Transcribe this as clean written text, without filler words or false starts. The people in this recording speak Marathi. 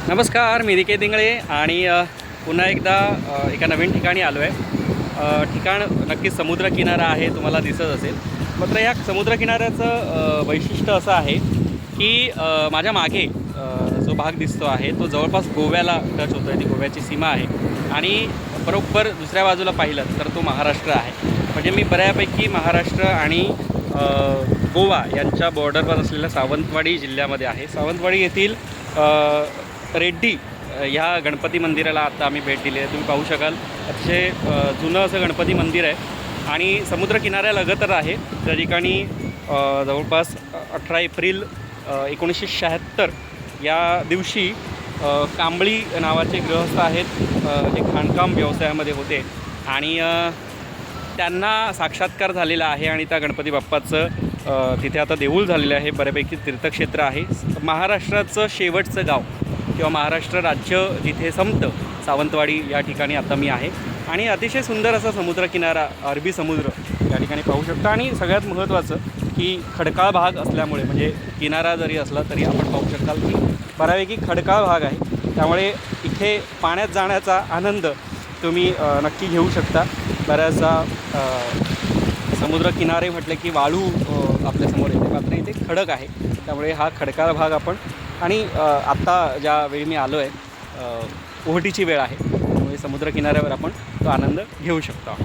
नमस्कार, मी निकेत इंगळे आणि पुन्हा एकदा एका नवीन ठिकाणी आलो आहे। ठिकाण नक्कीच समुद्रकिनारा आहे, तुम्हाला दिसत असेल। मात्र या समुद्रकिनाऱ्याचं वैशिष्ट्य असं आहे की माझ्या मागे जो भाग दिसतो आहे तो जवळपास गोव्याला टच होतो आहे, ती गोव्याची सीमा आहे। आणि बरोबर दुसऱ्या बाजूला पाहिलं तर तो महाराष्ट्र आहे। म्हणजे मी बऱ्यापैकी महाराष्ट्र आणि गोवा यांच्या बॉर्डरवर असलेल्या सावंतवाडी जिल्ह्यामध्ये आहे। सावंतवाडी येथील रेड्डी ह्या गणपती मंदिराला आता आम्ही भेट दिली आहे। तुम्ही पाहू शकाल, अतिशय जुनं असं गणपती मंदिर आहे आणि समुद्रकिनाऱ्यालगतच आहे। त्या ठिकाणी जवळपास 18 एप्रिल 1976 या दिवशी कांबळी नावाचे गृहस्थ आहेत, जे खाणकाम व्यवसायामध्ये होते आणि त्यांना साक्षात्कार झालेला आहे आणि त्या गणपती बाप्पाचं तिथे आता देऊळ झालेलं आहे। बऱ्यापैकी तीर्थक्षेत्र आहे। महाराष्ट्राचं शेवटचं गाव किंवा महाराष्ट्र राज्य जिथे संपतं, सावंतवाडी या ठिकाणी आता मी आहे आणि अतिशय सुंदर असा समुद्रकिनारा, अरबी समुद्र या ठिकाणी पाहू शकता। आणि सगळ्यात महत्त्वाचं की खडकाळ भाग असल्यामुळे, म्हणजे किनारा जरी असला तरी आपण पाहू शकाल की बऱ्यापैकी खडकाळ भाग आहे, त्यामुळे इथे पाण्यात जाण्याचा आनंद तुम्ही नक्की घेऊ शकता। बऱ्याचदा समुद्रकिनारे म्हटले की वाळू आपल्यासमोर येते, मात्र इथे खडक आहे, त्यामुळे हा खडकाळ भाग आपण आणि आत्ता ज्या वेळी मी आलो आहे ओहोटीची वेळ आहे, त्यामुळे समुद्रकिनाऱ्यावर आपण तो आनंद घेऊ शकतो।